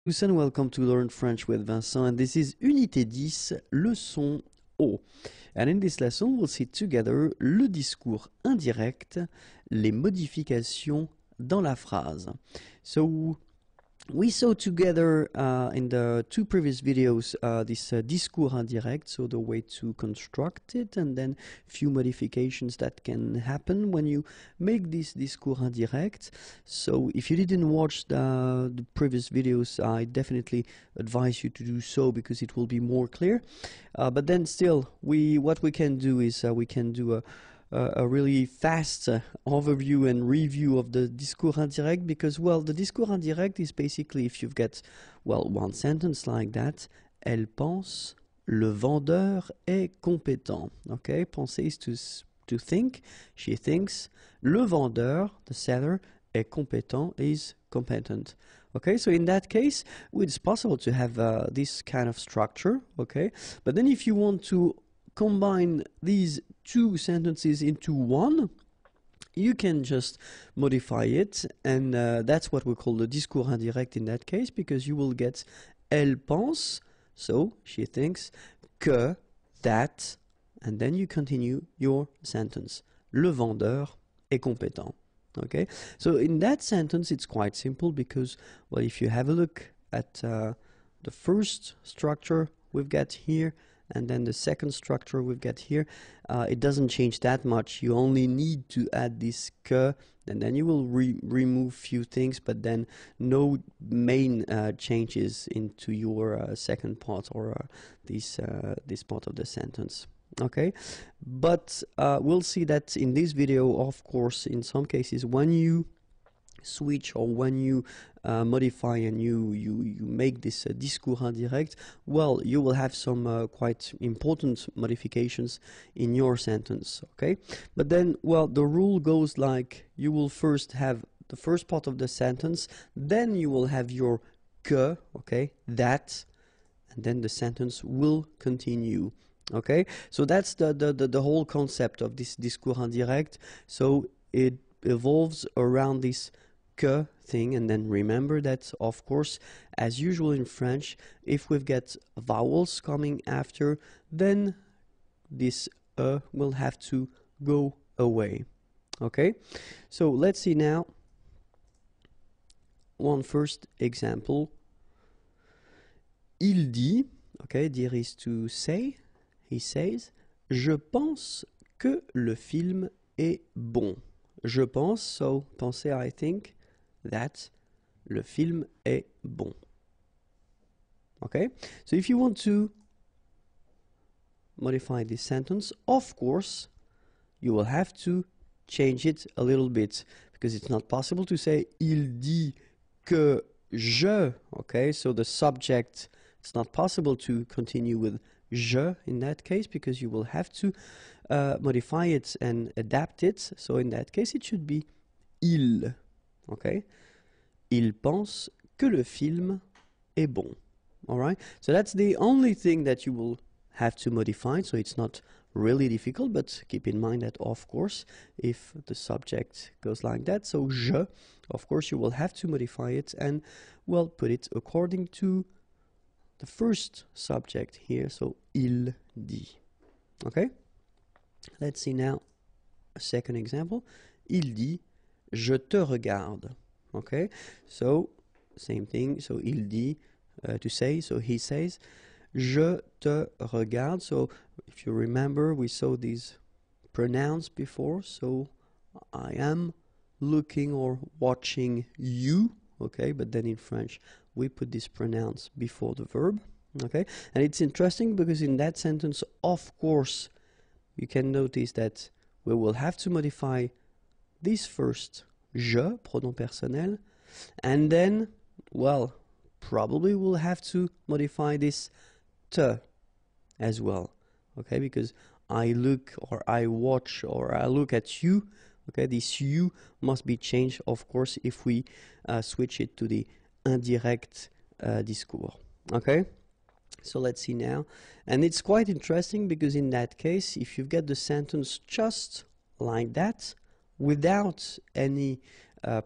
Tous and welcome to Learn French with Vincent, and this is Unité 10, leçon O. And in this lesson, we'll see together le discours indirect, les modifications dans la phrase. So, we saw together in the two previous videos this discours indirect, so the way to construct it, and then few modifications that can happen when you make this discours indirect. So if you didn't watch the previous videos, I definitely advise you to do so because it will be more clear. But then still, what we can do is we can do a really fast overview and review of the discours indirect, because, well, the discours indirect is basically if you've got, well, one sentence like that: Elle pense, le vendeur est compétent. Okay, penser is to think, she thinks, le vendeur, the seller, est compétent, is competent. Okay, so in that case, it's possible to have this kind of structure, okay? But then if you want to combine these two sentences into one, you can just modify it, and that's what we call the discours indirect in that case, because you will get elle pense, so she thinks, que, that, and then you continue your sentence. Le vendeur est compétent. Okay, so in that sentence it's quite simple because, well, if you have a look at the first structure we've got here, and then the second structure we've got here, it doesn't change that much. You only need to add this que, and then you will remove few things, but then no main changes into your second part or this part of the sentence. Okay, but we'll see that in this video, of course, in some cases when you switch or when you modify and you make this discours indirect, well, you will have some quite important modifications in your sentence. Okay, but then, well, the rule goes like you will first have the first part of the sentence, then you will have your que, okay, that, and then the sentence will continue. Okay, so that's the whole concept of this discours indirect. So it evolves around this que thing, and then remember that, of course, as usual in French, if we've got vowels coming after, then this will have to go away. Okay, so let's see now one first example. Il dit, okay, dire is to say. He says, je pense que le film est bon. Je pense, so penser, I think, that le film est bon. Okay? So if you want to modify this sentence, of course, you will have to change it a little bit, because it's not possible to say il dit que je. Okay? So the subject, it's not possible to continue with je in that case, because you will have to modify it and adapt it. So in that case it should be il. Okay, il pense que le film est bon. All right, so that's the only thing that you will have to modify, so it's not really difficult, but keep in mind that, of course, if the subject goes like that, so je, of course you will have to modify it and, well, put it according to the first subject here, so il dit. Okay, let's see now a second example. Il dit, je te regarde. Okay, so same thing, so il dit, to say, so he says, je te regarde. So if you remember, we saw these pronouns before, so I am looking or watching you. Okay, but then in French we put this pronouns before the verb. Okay, and it's interesting because in that sentence, of course, you can notice that we will have to modify this first je, pronom personnel, and then, well, probably we'll have to modify this te as well. Okay, because I look or I watch or I look at you. Okay, this you must be changed, of course, if we switch it to the indirect discours. Okay, so let's see now. And it's quite interesting because in that case, if you've got the sentence just like that, without any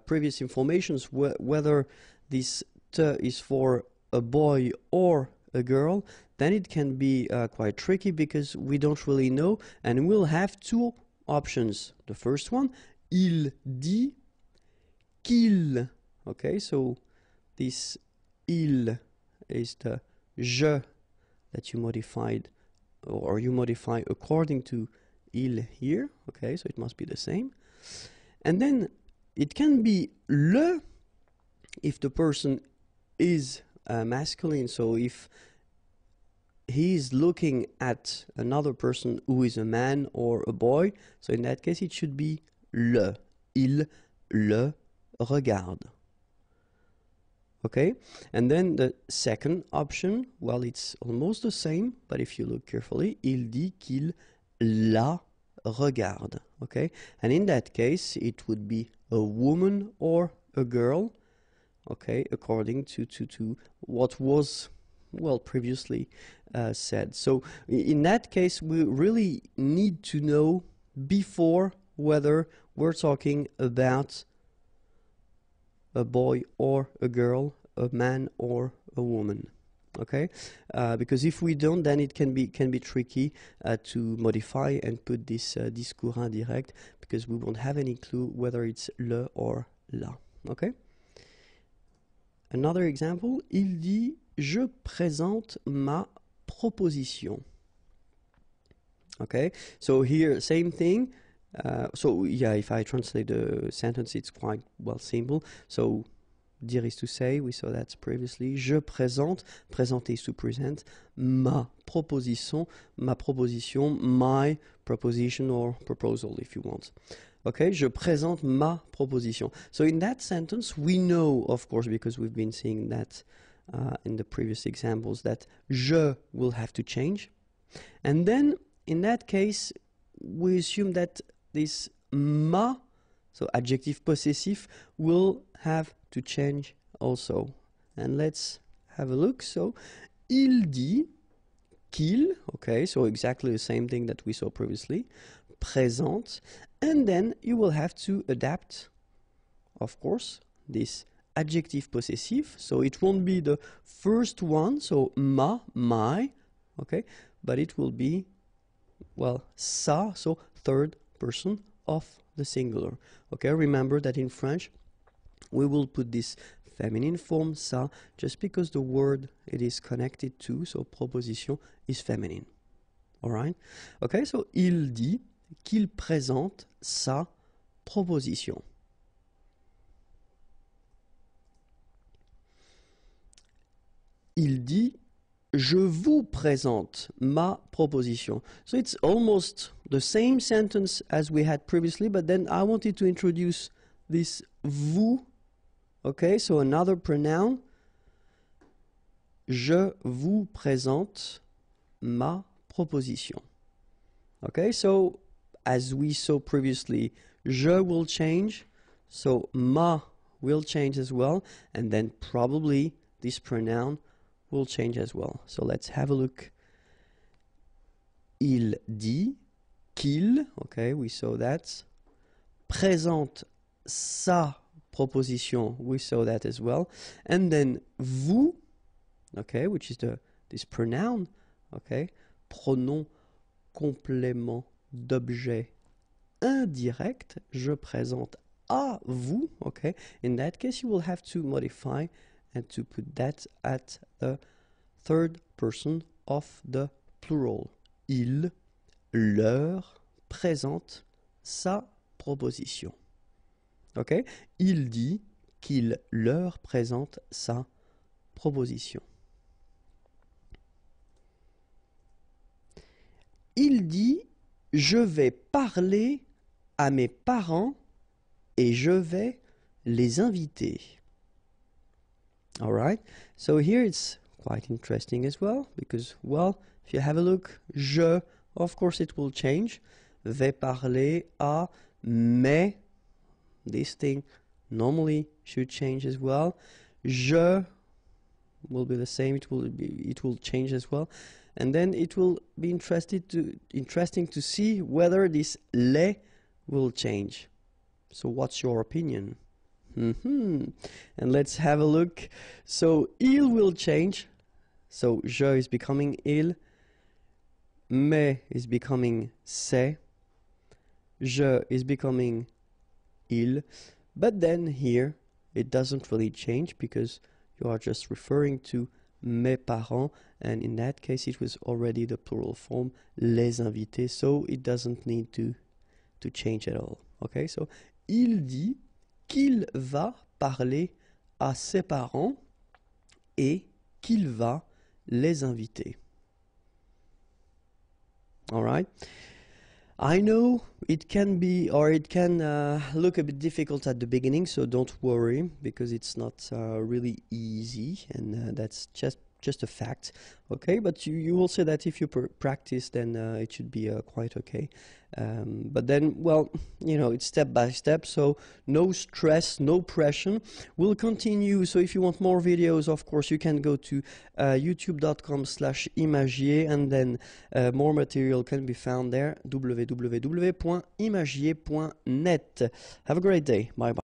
previous information, whether this te is for a boy or a girl, then it can be quite tricky because we don't really know, and we'll have two options. The first one, il dit qu'il. Okay, so this il is the je that you modified, or you modify according to il here. Okay, so it must be the same. And then it can be le if the person is masculine, so if he is looking at another person who is a man or a boy, so in that case it should be le. Il le regarde. Okay, and then the second option, well, it's almost the same, but if you look carefully, il dit qu'il la regarde. Okay, and in that case it would be a woman or a girl. Okay, according to what was, well, previously said. So in that case we really need to know before whether we're talking about a boy or a girl, a man or a woman. Okay, because if we don't, then it can be tricky to modify and put this discours indirect, because we won't have any clue whether it's le or la. Okay. Another example, il dit je présente ma proposition. Okay, so here same thing. So yeah, if I translate the sentence, it's quite, well, simple. So dire is to say, we saw that previously. Je présente, présenter is to present. Ma proposition, my proposition or proposal if you want. Okay, je présente ma proposition. So in that sentence, we know, of course, because we've been seeing that in the previous examples, that je will have to change. And then in that case, we assume that this ma, so adjective possessive, will have to change also. And let's have a look. So, il dit qu'il, okay, so exactly the same thing that we saw previously, présente, and then you will have to adapt, of course, this adjective possessive. So it won't be the first one, so ma, my, okay, but it will be, well, sa, so third person of the singular. Okay, remember that in French we will put this feminine form sa just because the word it is connected to, so proposition, is feminine. Alright? Okay, so il dit qu'il présente sa proposition. Il dit je vous présente ma proposition. So it's almost the same sentence as we had previously, but then I wanted to introduce this vous. Okay, so another pronoun. Je vous présente ma proposition. Okay, so as we saw previously, je will change, so ma will change as well, and then probably this pronoun will change as well. So let's have a look. Il dit qu'il, okay, we saw that. Présente sa proposition, we saw that as well. And then vous, okay, which is this pronoun, okay, pronom complément d'objet indirect, je présente à vous, okay. In that case, you will have to modify and to put that at the third person of the plural. Il leur présente sa proposition. Okay? Il dit qu'il leur présente sa proposition. Il dit je vais parler à mes parents et je vais les inviter. All right, so here it's quite interesting as well, because, well, if you have a look, je, of course it will change. Vais parler à, mais, this thing normally should change as well. Je will be the same, it will change as well. And then it will be interesting to see whether this les will change. So what's your opinion? And let's have a look. So il will change. So je is becoming il. Mais is becoming c'est. Je is becoming il. But then here it doesn't really change because you are just referring to mes parents, and in that case it was already the plural form les invités, so it doesn't need to change at all. Okay, so il dit qu'il va parler à ses parents et qu'il va les inviter. All right. I know it can be, or it can look a bit difficult at the beginning, so don't worry, because it's not really easy, and that's just a fact. Okay, but you will say that if you practice, then it should be quite okay. But then, well, you know, it's step by step, so no stress, no pressure. We'll continue, so if you want more videos, of course, you can go to youtube.com/imagier, and then more material can be found there, www.imagier.net. Have a great day. Bye-bye.